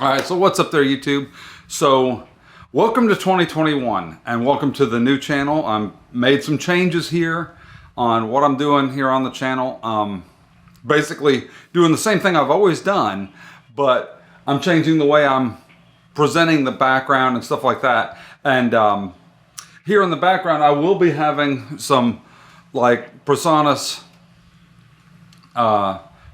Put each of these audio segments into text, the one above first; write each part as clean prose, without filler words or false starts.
All right, so what's up there, YouTube? So welcome to 2021 and welcome to the new channel. I'm made some changes here on what I'm doing here on the channel. Basically doing the same thing I've always done, but I'm changing the way I'm presenting the background and stuff like that. And here in the background, I will be having some like PreSonus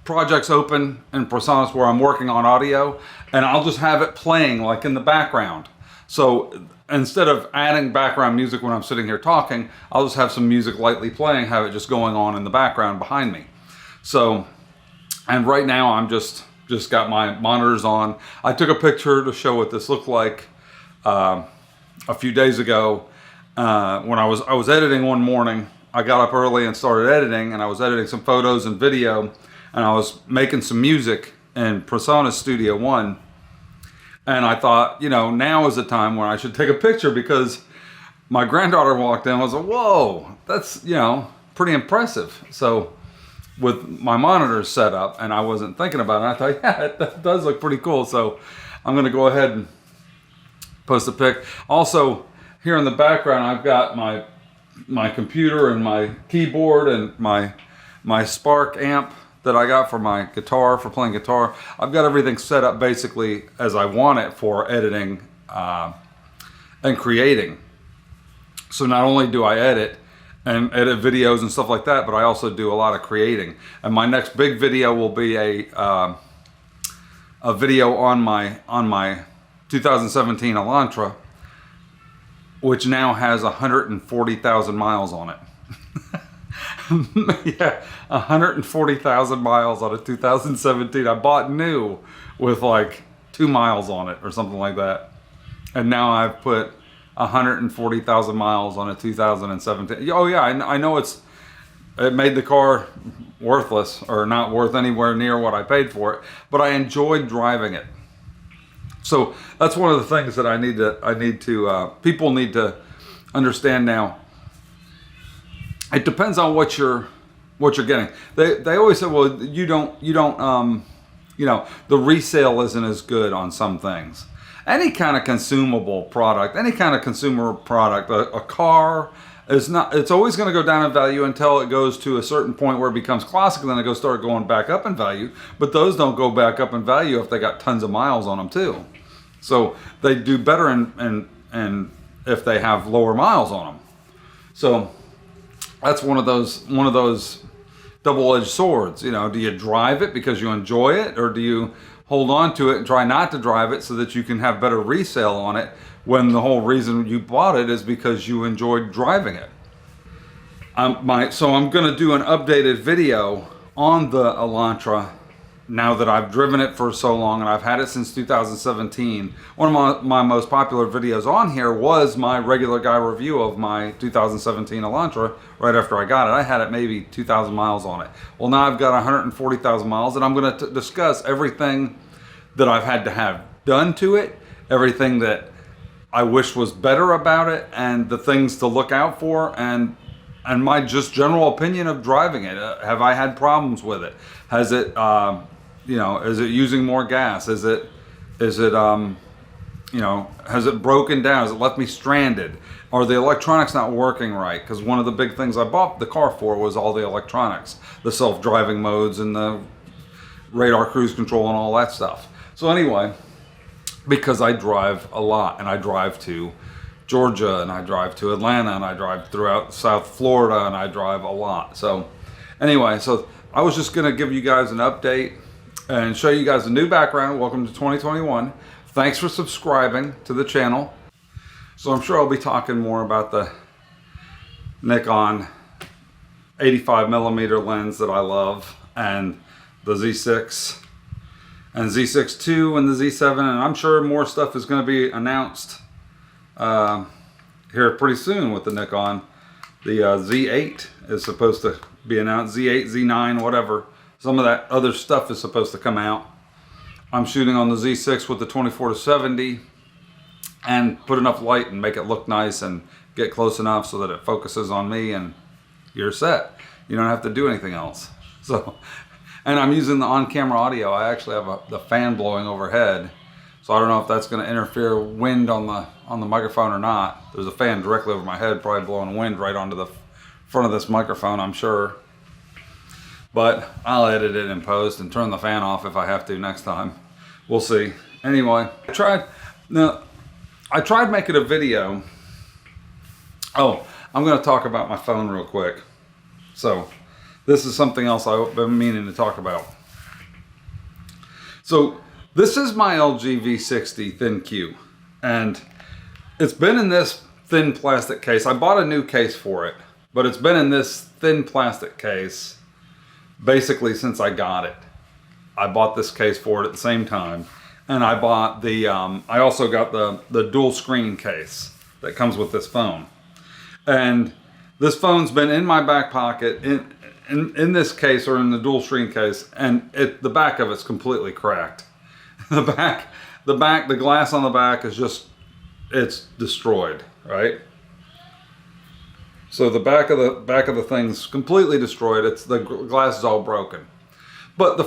projects open in PreSonus where I'm working on audio, and I'll just have it playing like in the background. So instead of adding background music when I'm sitting here talking, I'll just have some music lightly playing, have it just going on in the background behind me. So, and right now I'm just got my monitors on. I took a picture to show what this looked like a few days ago when I was editing one morning. I got up early and started editing, and I was editing some photos and video, and I was making some music in PreSonus Studio One. And I thought, you know, now is the time when I should take a picture, because my granddaughter walked in and was like, whoa, that's, you know, pretty impressive. So with my monitors set up, and I wasn't thinking about it, I thought, yeah, that does look pretty cool. So I'm going to go ahead and post a pic. Also, here in the background, I've got my computer and my keyboard and my Spark amp that I got for my guitar, for playing guitar. I've got everything set up basically as I want it for editing and creating. So not only do I edit and edit videos and stuff like that, but I also do a lot of creating. And my next big video will be a video on my 2017 Elantra, which now has 140,000 miles on it. Yeah, 140,000 miles on a 2017. I bought new with like 2 miles on it or something like that. And now I've put 140,000 miles on a 2017. Oh yeah, I know it made the car worthless, or not worth anywhere near what I paid for it, but I enjoyed driving it. So that's one of the things that I need to people need to understand now. It depends on what you're getting. They always say, well, you don't you know, the resale isn't as good on some things. Any kind of consumable product, any kind of consumer product, a car is not, it's always going to go down in value until it goes to a certain point where it becomes classic, and then it start going back up in value. But those don't go back up in value if they got tons of miles on them too. So they do better in if they have lower miles on them. So that's one of those double-edged swords. You know, do you drive it because you enjoy it, or do you hold on to it and try not to drive it so that you can have better resale on it, when the whole reason you bought it is because you enjoyed driving it? So I'm going to do an updated video on the Elantra now that I've driven it for so long, and I've had it since 2017. One of my most popular videos on here was my regular guy review of my 2017 Elantra right after I got it. I had it maybe 2,000 miles on it. Well, now I've got 140,000 miles, and I'm going to discuss everything that I've had to have done to it, everything that I wish was better about it, and the things to look out for, and my just general opinion of driving it. Have I had problems with it? Has it you know, is it using more gas? Is it you know, has it broken down? Has it left me stranded? Are the electronics not working right? Because one of the big things I bought the car for was all the electronics, the self-driving modes and the radar cruise control and all that stuff. So anyway, because I drive a lot, and I drive to Georgia, and I drive to Atlanta, and I drive throughout South Florida, and I drive a lot. So anyway, so I was just gonna give you guys an update and show you guys a new background. Welcome to 2021. Thanks for subscribing to the channel. So I'm sure I'll be talking more about the Nikon 85mm lens that I love, and the Z6 and Z6 II and the Z7, and I'm sure more stuff is going to be announced here pretty soon with the Nikon. The Z8 is supposed to be announced, Z8, Z9, whatever. Some of that other stuff is supposed to come out. I'm shooting on the Z6 with the 24-70 and put enough light and make it look nice and get close enough so that it focuses on me, and you're set. You don't have to do anything else. So, and I'm using the on-camera audio. I actually have the fan blowing overhead, So I don't know if that's going to interfere wind on the microphone or not. There's a fan directly over my head, probably blowing wind right onto the front of this microphone, I'm sure. But I'll edit it in post and turn the fan off if I have to next time. We'll see. Anyway, I tried making a video. Oh, I'm going to talk about my phone real quick. So this is something else I've been meaning to talk about. So this is my LG V60 ThinQ, and it's been in this thin plastic case. I bought a new case for it, but it's been in this thin plastic case basically since I got it. I bought this case for it at the same time, and I bought the I also got the dual screen case that comes with this phone. And this phone's been in my back pocket in this case, or in the dual screen case, and the back of it's completely cracked. The glass on the back is just, it's destroyed, right? So the back of the thing's completely destroyed. The glass is all broken. But the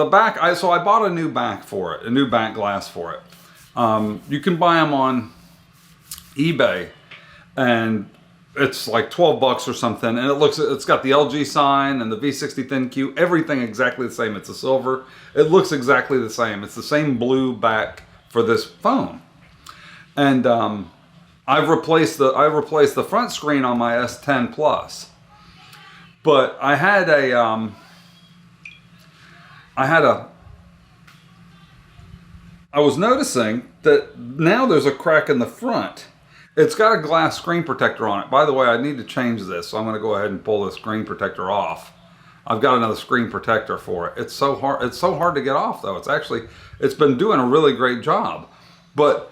back, so I bought a new back for it, a new back glass for it. You can buy them on eBay, and it's like 12 bucks or something, and it's got the LG sign and the V60 ThinQ, everything exactly the same. It's a silver. It looks exactly the same. It's the same blue back for this phone. And I've replaced the front screen on my S10 Plus. But I was noticing that now there's a crack in the front. It's got a glass screen protector on it. By the way, I need to change this, so I'm going to go ahead and pull the screen protector off. I've got another screen protector for it. It's so hard to get off, though. It's been doing a really great job. But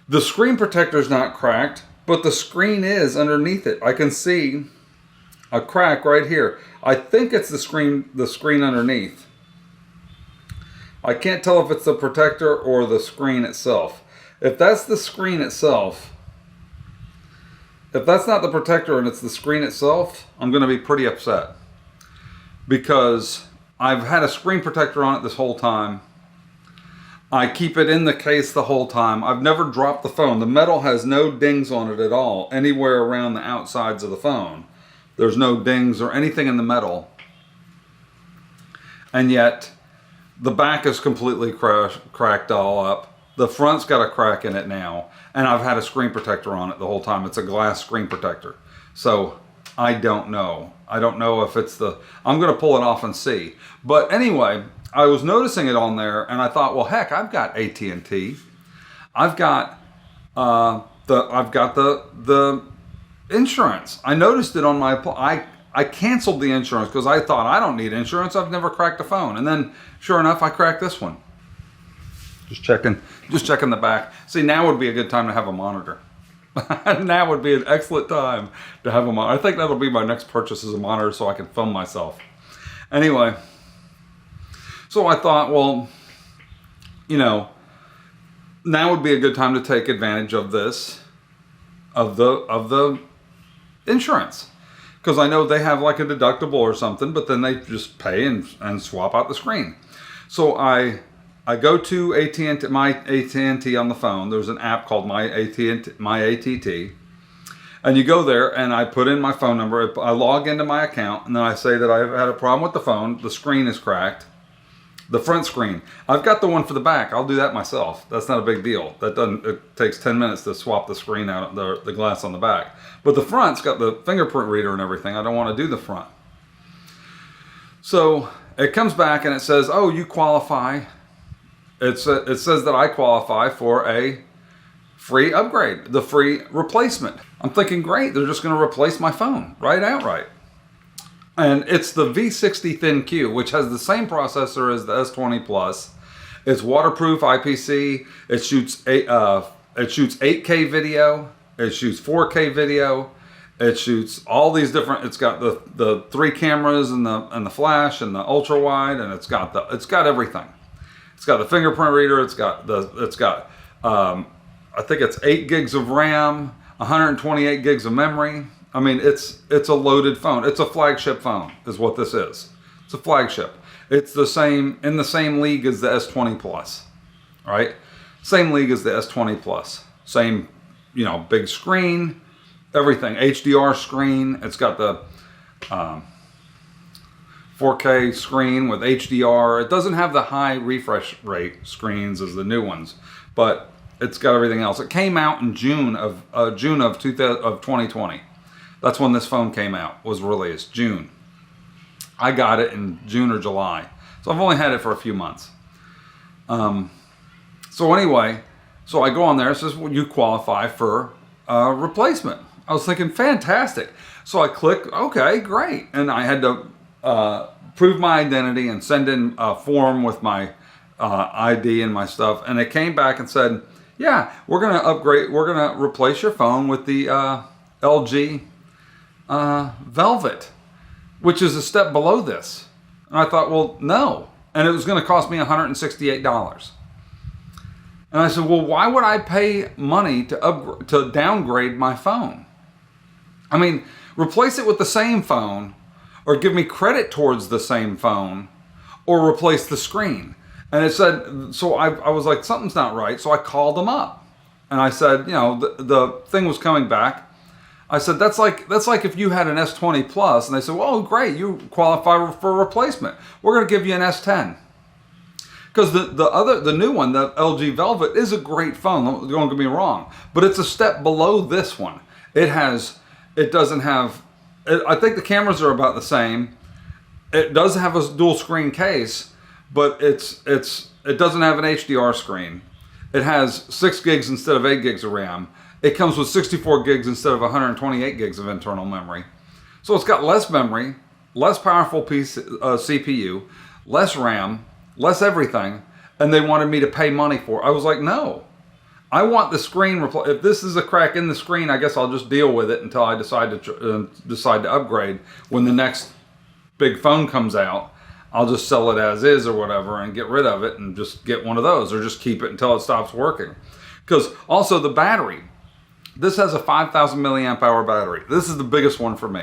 the screen protector's not cracked, but the screen is underneath it. I can see a crack right here. I think it's the screen underneath. I can't tell if it's the protector or the screen itself. If that's the screen itself, if that's not the protector and it's the screen itself, I'm going to be pretty upset. Because I've had a screen protector on it this whole time. I keep it in the case the whole time. I've never dropped the phone. The metal has no dings on it at all, anywhere around the outsides of the phone. There's no dings or anything in the metal. And yet, the back is completely cracked all up. The front's got a crack in it now. And I've had a screen protector on it the whole time. It's a glass screen protector. So, I don't know. I don't know if it's I'm going to pull it off and see. But anyway, I was noticing it on there, and I thought, well, heck, I've got AT&T. I've got the insurance. I noticed it on I canceled the insurance because I thought I don't need insurance. I've never cracked a phone. And then, sure enough, I cracked this one. Just checking the back. See, now would be a good time to have a monitor. Now would be an excellent time to have a monitor. I think that'll be my next purchase, is a monitor so I can film myself. Anyway, so I thought, well, now would be a good time to take advantage of this, of the insurance. Because I know they have like a deductible or something, but then they just pay and swap out the screen. So I go to AT&T, my AT&T on the phone. There's an app called My ATT. And you go there and I put in my phone number. I log into my account and then I say that I've had a problem with the phone. The screen is cracked. The front screen. I've got the one for the back. I'll do that myself. That's not a big deal. It takes 10 minutes to swap the screen out, the glass on the back. But the front's got the fingerprint reader and everything. I don't want to do the front. So it comes back and it says, oh, you qualify. It says that I qualify for a free upgrade, the free replacement. I'm thinking, great, they're just going to replace my phone outright. And it's the V60 ThinQ, which has the same processor as the S20 Plus. It's waterproof IPC. It shoots 8K video. It shoots 4K video. It shoots all these different. It's got the 3 cameras and the flash and the ultra wide, and it's got everything. It's got the fingerprint reader. It's got I think it's 8 gigs of RAM, 128 gigs of memory. I mean, it's a loaded phone. It's a flagship phone, is what this is. It's a flagship. It's in the same league as the S20 Plus, right? Same league as the S20 Plus. Same, big screen, everything. HDR screen. It's got the 4K screen with HDR. It doesn't have the high refresh rate screens as the new ones, but it's got everything else. It came out in June of 2020. That's when this phone came out, was released, June. I got it in June or July. So I've only had it for a few months. So anyway, so I go on there. It says, well, you qualify for a replacement. I was thinking, fantastic. So I click, okay, great. And I had to prove my identity and send in a form with my ID and my stuff. And it came back and said, yeah, we're going to upgrade. We're going to replace your phone with the LG Velvet, which is a step below this. And I thought, well, no. And it was going to cost me $168. And I said, well, why would I pay money to downgrade my phone? I mean, replace it with the same phone, or give me credit towards the same phone, or replace the screen. And it said, so I was like, something's not right. So I called them up. And I said, the thing was coming back. I said, that's like if you had an S20 Plus, and they said, well, great, you qualify for a replacement. We're going to give you an S10. Because the new one, the LG Velvet, is a great phone. Don't get me wrong, but it's a step below this one. I think the cameras are about the same. It does have a dual screen case, but it doesn't have an HDR screen. It has 6 gigs instead of 8 gigs of RAM. It comes with 64 gigs instead of 128 gigs of internal memory. So it's got less memory, less powerful CPU, less RAM, less everything, and they wanted me to pay money for it. I was like, no. I want the screen if this is a crack in the screen, I guess I'll just deal with it until I decide to upgrade. When the next big phone comes out, I'll just sell it as is or whatever and get rid of it and just get one of those, or just keep it until it stops working. Because also the battery, this has a 5,000 milliamp hour battery. This is the biggest one for me.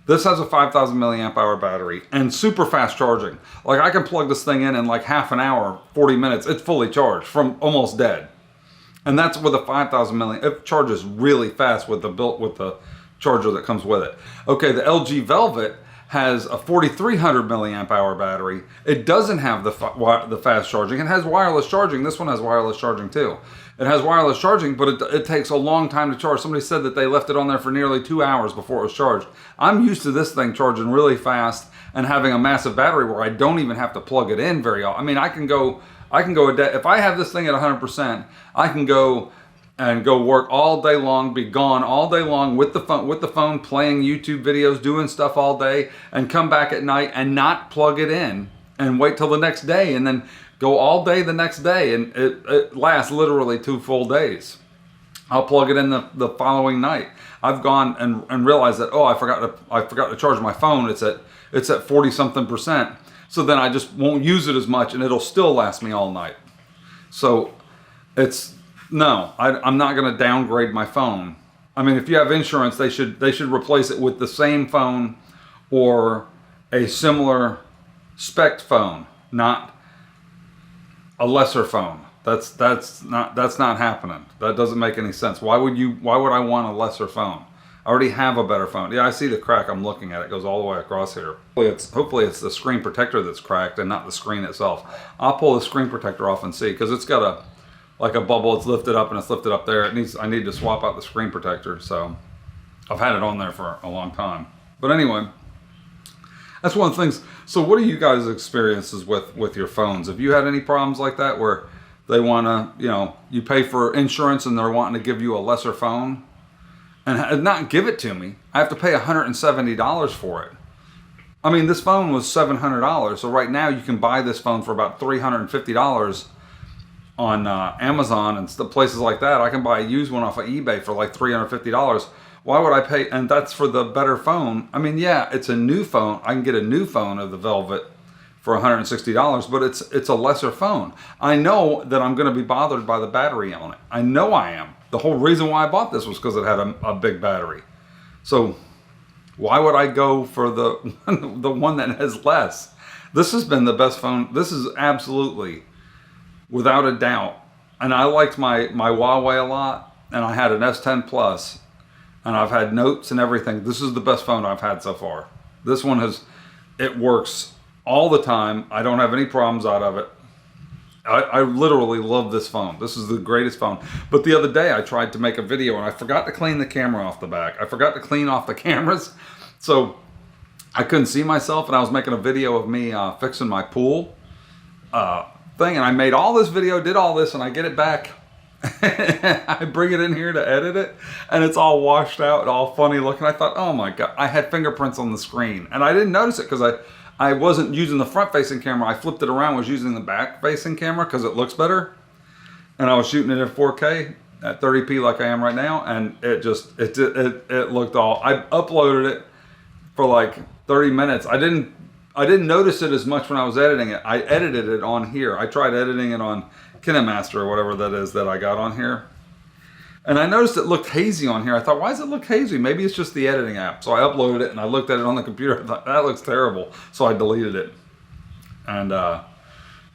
This has a 5,000 milliamp hour battery and super fast charging. Like, I can plug this thing in like half an hour, 40 minutes. It's fully charged from almost dead. And that's with a 5,000 milliamp. It charges really fast with the charger that comes with it. Okay, the LG Velvet has a 4,300 milliamp hour battery. It doesn't have the fast charging. It has wireless charging. This one has wireless charging too. It has wireless charging, but it takes a long time to charge. Somebody said that they left it on there for nearly 2 hours before it was charged. I'm used to this thing charging really fast and having a massive battery where I don't even have to plug it in very often. I mean, I can go a day. If I have this thing at 100%, I can go work all day long, be gone all day long with the phone, playing YouTube videos, doing stuff all day, and come back at night and not plug it in and wait till the next day, and then go all day the next day, and it lasts literally 2 full days. I'll plug it in the following night. I've gone and realized that, I forgot to charge my phone. It's at 40-something%. So then I just won't use it as much, and it'll still last me all night. So I'm not going to downgrade my phone. I mean, if you have insurance, they should replace it with the same phone or a similar spec phone, not a lesser phone. That's not happening. That doesn't make any sense. Why would I want a lesser phone? I already have a better phone. Yeah, I see the crack. I'm looking at it. It goes all the way across here. Hopefully it's the screen protector that's cracked and not the screen itself. I'll pull the screen protector off and see, because it's got a bubble. It's lifted up and it's lifted up there. I need to swap out the screen protector. So I've had it on there for a long time. But anyway, that's one of the things. So what are you guys' experiences with your phones? Have you had any problems like that where they want to, you pay for insurance and they're wanting to give you a lesser phone and not give it to me? I have to pay $170 for it. I mean, this phone was $700. So right now you can buy this phone for about $350 on Amazon and places like that. I can buy a used one off of eBay for like $350. Why would I pay? And that's for the better phone. I mean, yeah, it's a new phone. I can get a new phone of the Velvet for $160, but it's a lesser phone. I know that I'm going to be bothered by the battery on it. I know I am. The whole reason why I bought this was because it had a big battery. So why would I go for the one that has less? This has been the best phone. This is absolutely, without a doubt, and I liked my Huawei a lot, and I had an S10 Plus, and I've had notes and everything. This is the best phone I've had so far. This one it works all the time. I don't have any problems out of it. I literally love this phone. This is the greatest phone. But the other day I tried to make a video and I forgot to clean the camera off the back. I forgot to clean off the cameras. So I couldn't see myself, and I was making a video of me fixing my pool thing, and I made all this video, did all this, and I get it back. I bring it in here to edit it, and it's all washed out and all funny looking. I thought, oh my God, I had fingerprints on the screen, and I didn't notice it because I wasn't using the front-facing camera. I flipped it around, was using the back-facing camera because it looks better, and I was shooting it in 4K at 30p like I am right now, and it looked all. I uploaded it for like 30 minutes. I didn't notice it as much when I was editing it. I edited it on here. I tried editing it on KineMaster or whatever that is that I got on here. And I noticed it looked hazy on here. I thought, why does it look hazy? Maybe it's just the editing app. So I uploaded it and I looked at it on the computer. I thought, that looks terrible. So I deleted it. And oh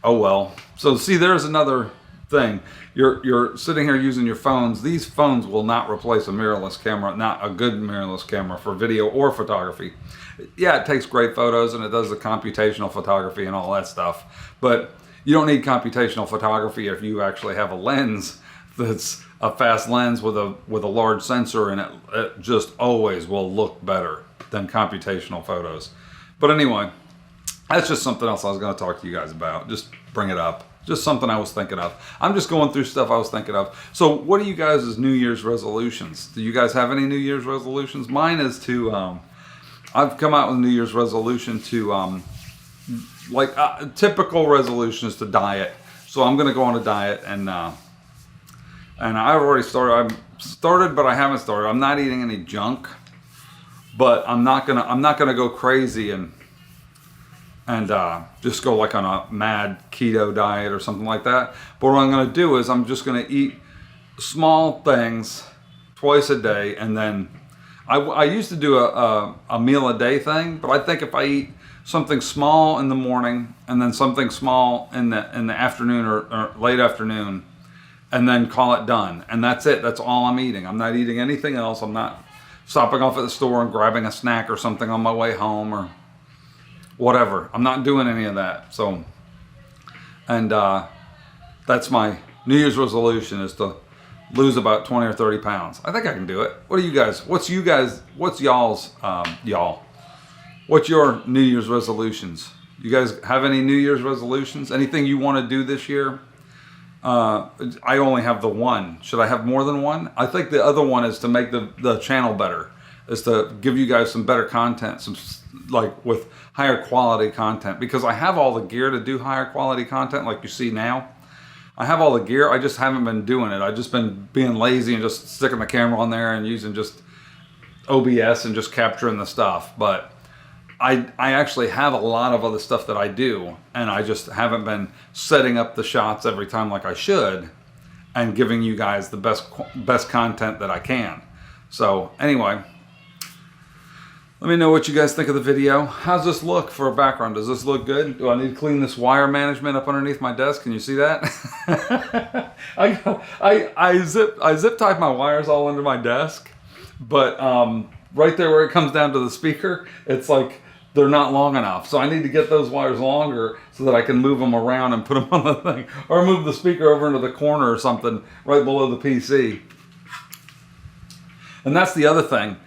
well. So see, there's another thing. You're sitting here using your phones. These phones will not replace a mirrorless camera, not a good mirrorless camera for video or photography. Yeah, it takes great photos and it does the computational photography and all that stuff. But you don't need computational photography if you actually have a lens that's a fast lens with a large sensor, and it just always will look better than computational photos. But anyway, that's just something else I was going to talk to you guys about. Just bring it up. Just something I was thinking of. I'm just going through stuff I was thinking of. So what are you guys' New Year's resolutions? Do you guys have any New Year's resolutions? Mine is to, I've come out with a New Year's resolution to, typical resolution is to diet. So I'm going to go on a diet, and I've already started. I've started, but I haven't started. I'm not eating any junk, but I'm not gonna go crazy and just go like on a mad keto diet or something like that. But what I'm gonna do is I'm just gonna eat small things twice a day, and then I used to do a meal a day thing, but I think if I eat something small in the morning and then something small in the afternoon or late afternoon, and then call it done, and that's it. That's all I'm eating. I'm not eating anything else. I'm not stopping off at the store and grabbing a snack or something on my way home or whatever. I'm not doing any of that. So, and that's my New Year's resolution, is to lose about 20 or 30 pounds. I think I can do it. What do you guys? What's y'all's what's your New Year's resolutions? You guys have any New Year's resolutions? Anything you want to do this year? I only have the one. Should I have more than one? I think the other one is to make the channel better, is to give you guys some better content, some like with higher quality content, because I have all the gear to do higher quality content like you see now. I have all the gear. I just haven't been doing it. I've just been being lazy and just sticking the camera on there and using just OBS and just capturing the stuff. But I actually have a lot of other stuff that I do, and I just haven't been setting up the shots every time like I should and giving you guys the best content that I can. So anyway, let me know what you guys think of the video. How's this look for a background? Does this look good? Do I need to clean this wire management up underneath my desk? Can you see that? I zip tied my wires all under my desk, but right there where it comes down to the speaker, it's like they're not long enough. So I need to get those wires longer so that I can move them around and put them on the thing, or move the speaker over into the corner or something right below the PC. And that's the other thing.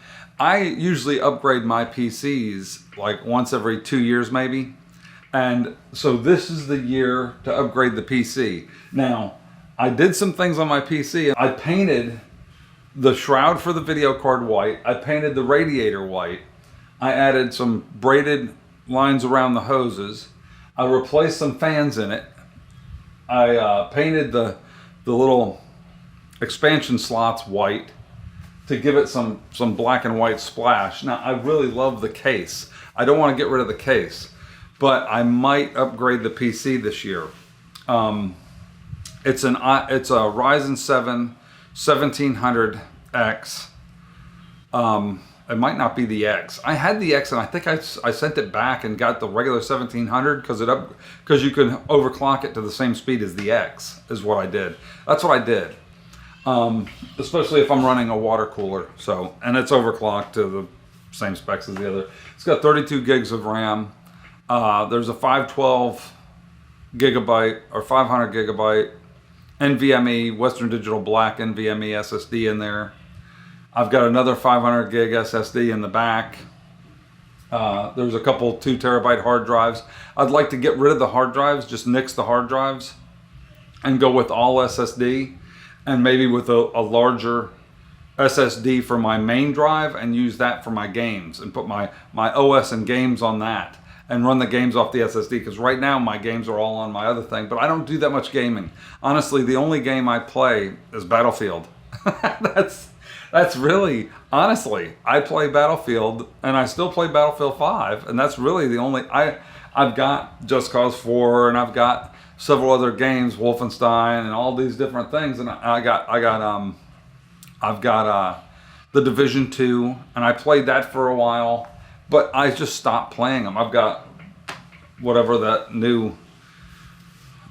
I usually upgrade my PCs like once every 2 years maybe. And so this is the year to upgrade the PC. Now, I did some things on my PC. I painted the shroud for the video card white. I painted the radiator white. I added some braided lines around the hoses. I replaced some fans in it. I painted the little expansion slots white to give it some black and white splash. Now, I really love the case. I don't want to get rid of the case, but I might upgrade the PC this year. It's a Ryzen 7 1700X. It might not be the X. I had the X, and I think I sent it back and got the regular 1700 because you can overclock it to the same speed as the X. Is what I did. That's what I did. Especially if I'm running a water cooler. So, and it's overclocked to the same specs as the other. It's got 32 gigs of RAM. There's a 512 gigabyte or 500 gigabyte NVMe Western Digital Black NVMe SSD in there. I've got another 500 gig SSD in the back. There's a couple 2 terabyte hard drives. I'd like to get rid of the hard drives, just nix the hard drives and go with all SSD, and maybe with a larger SSD for my main drive and use that for my games and put my OS and games on that and run the games off the SSD, because right now my games are all on my other thing, but I don't do that much gaming. Honestly, the only game I play is Battlefield. That's really, honestly, I play Battlefield, and I still play Battlefield 5, and that's really the only, I've got Just Cause 4, and I've got several other games, Wolfenstein, and all these different things, and I've got The Division 2, and I played that for a while, but I just stopped playing them. I've got whatever that new,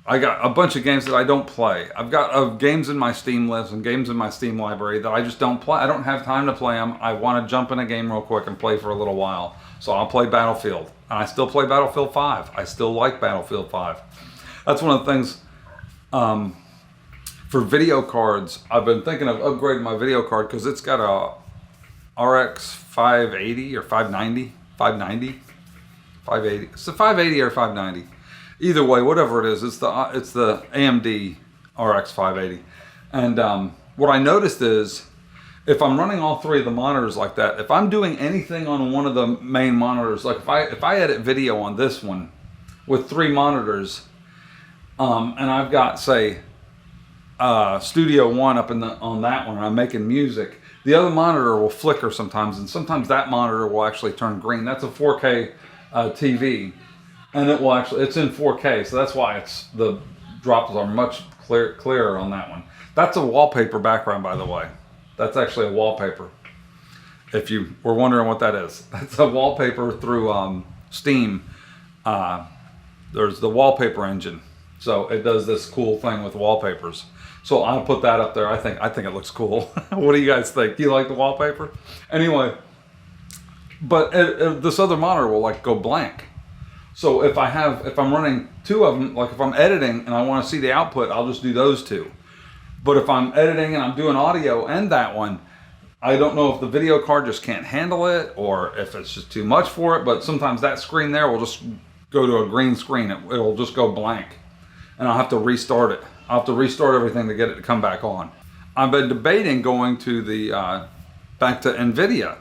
I got a bunch of games that I don't play. I've got games in my Steam list and games in my Steam library that I just don't play. I don't have time to play them. I want to jump in a game real quick and play for a little while. So I'll play Battlefield. And I still play Battlefield 5. I still like Battlefield 5. That's one of the things, for video cards, I've been thinking of upgrading my video card because it's got a RX 580 or 590, 590, 580. It's a 580 or 590. Either way, whatever it is, it's the AMD RX 580. And what I noticed is, if I'm running all 3 of the monitors like that, if I'm doing anything on one of the main monitors, like if I edit video on this one with 3 monitors, and I've got, say, Studio One up on that one, and I'm making music, the other monitor will flicker sometimes, and sometimes that monitor will actually turn green. That's a 4K TV. And it will actually, it's in 4K, so that's why the drops are much clearer on that one. That's a wallpaper background, by the way. That's actually a wallpaper. If you were wondering what that is, that's a wallpaper through Steam. There's the wallpaper engine, so it does this cool thing with wallpapers. So I'll put that up there. I think it looks cool. What do you guys think? Do you like the wallpaper? Anyway, but this other monitor will like go blank. So if I'm running 2 of them, like if I'm editing and I want to see the output, I'll just do those 2. But if I'm editing and I'm doing audio and that one, I don't know if the video card just can't handle it or if it's just too much for it, but sometimes that screen there will just go to a green screen. It'll just go blank, and I'll have to restart it. I'll have to restart everything to get it to come back on. I've been debating going to back to NVIDIA,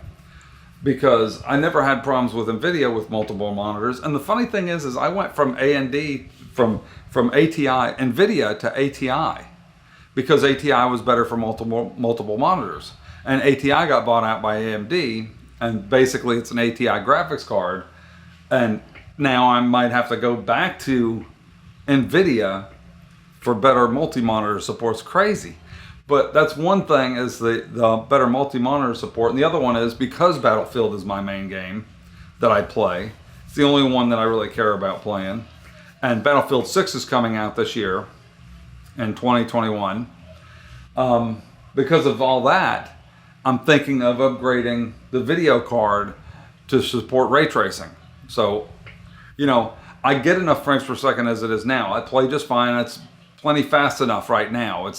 because I never had problems with NVIDIA with multiple monitors. And the funny thing is I went from AMD, from ATI, NVIDIA to ATI, because ATI was better for multiple monitors. And ATI got bought out by AMD, and basically it's an ATI graphics card. And now I might have to go back to NVIDIA for better multi-monitor support. It's crazy. But that's one thing, is the better multi-monitor support. And the other one is, because Battlefield is my main game that I play, it's the only one that I really care about playing. And Battlefield 6 is coming out this year in 2021. Because of all that, I'm thinking of upgrading the video card to support ray tracing. So, I get enough frames per second as it is now. I play just fine. It's plenty fast enough right now.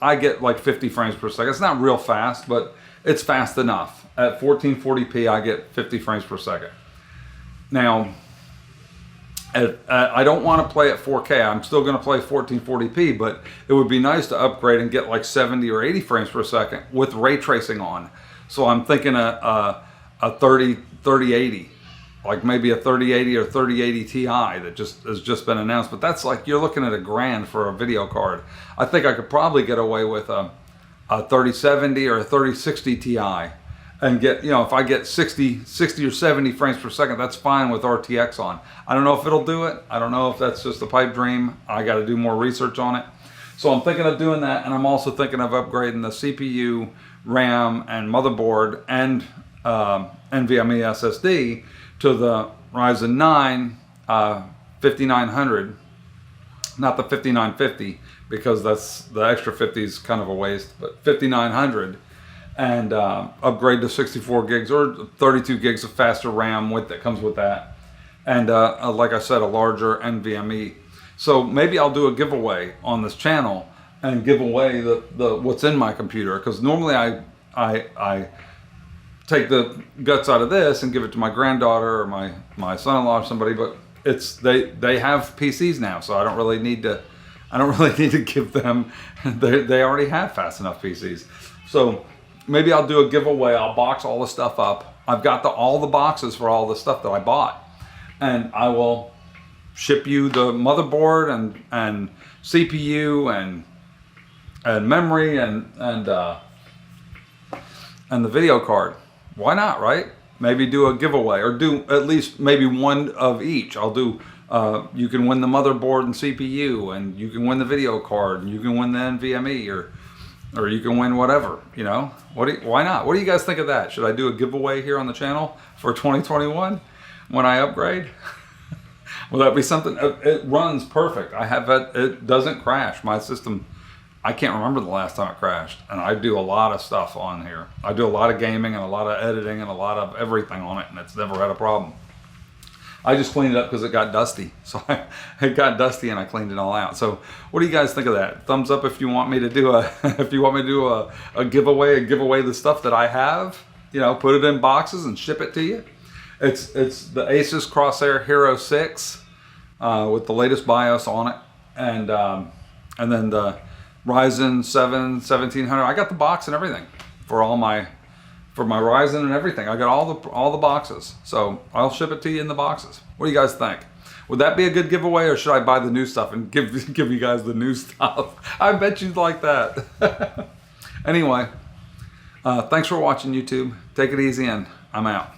I get like 50 frames per second. It's not real fast, but it's fast enough. At 1440p, I get 50 frames per second. Now, I don't want to play at 4K. I'm still going to play 1440p, but it would be nice to upgrade and get like 70 or 80 frames per second with ray tracing on. So I'm thinking a 3080, like maybe a 3080 or 3080 Ti that has just been announced. But that's like, you're looking at $1,000 for a video card. I think I could probably get away with a 3070 or a 3060 Ti. And get, if I get 60 or 70 frames per second, that's fine with RTX on. I don't know if it'll do it. I don't know if that's just a pipe dream. I got to do more research on it. So I'm thinking of doing that, and I'm also thinking of upgrading the CPU, RAM, and motherboard, and NVMe SSD to the Ryzen 9 5900, not the 5950, because that's the extra 50 is kind of a waste, but 5900, and upgrade to 64 gigs or 32 gigs of faster RAM with that comes with that, and like I said, a larger NVMe. So maybe I'll do a giveaway on this channel and give away the what's in my computer, because normally I take the guts out of this and give it to my granddaughter or my son-in-law or somebody, but they have PCs now, so I don't really need to give them. They already have fast enough PCs. So maybe I'll do a giveaway. I'll box all the stuff up. I've got all the boxes for all the stuff that I bought, and I will ship you the motherboard and CPU and memory and the video card. Why not, right? Maybe do a giveaway, or do at least maybe one of each. I'll do, you can win the motherboard and CPU, and you can win the video card, and you can win the NVMe, or you can win whatever, you know? Why not? What do you guys think of that? Should I do a giveaway here on the channel for 2021 when I upgrade? Will that be something? It runs perfect. I have it. It doesn't crash. My system, I can't remember the last time it crashed. And I do a lot of stuff on here. I do a lot of gaming and a lot of editing and a lot of everything on it, and it's never had a problem. I just cleaned it up because it got dusty. So it got dusty and I cleaned it all out. So what do you guys think of that? Thumbs up if you want me to do a giveaway the stuff that I have. You know, put it in boxes and ship it to you. It's the Asus Crosshair Hero 6 with the latest BIOS on it, and then the Ryzen 7 1700. I got the box and everything for my Ryzen and everything. I got all the boxes, so I'll ship it to you in the boxes. What do you guys think? Would that be a good giveaway, or should I buy the new stuff and give you guys the new stuff? I bet you'd like that. Anyway, thanks for watching, YouTube. Take it easy, and I'm out.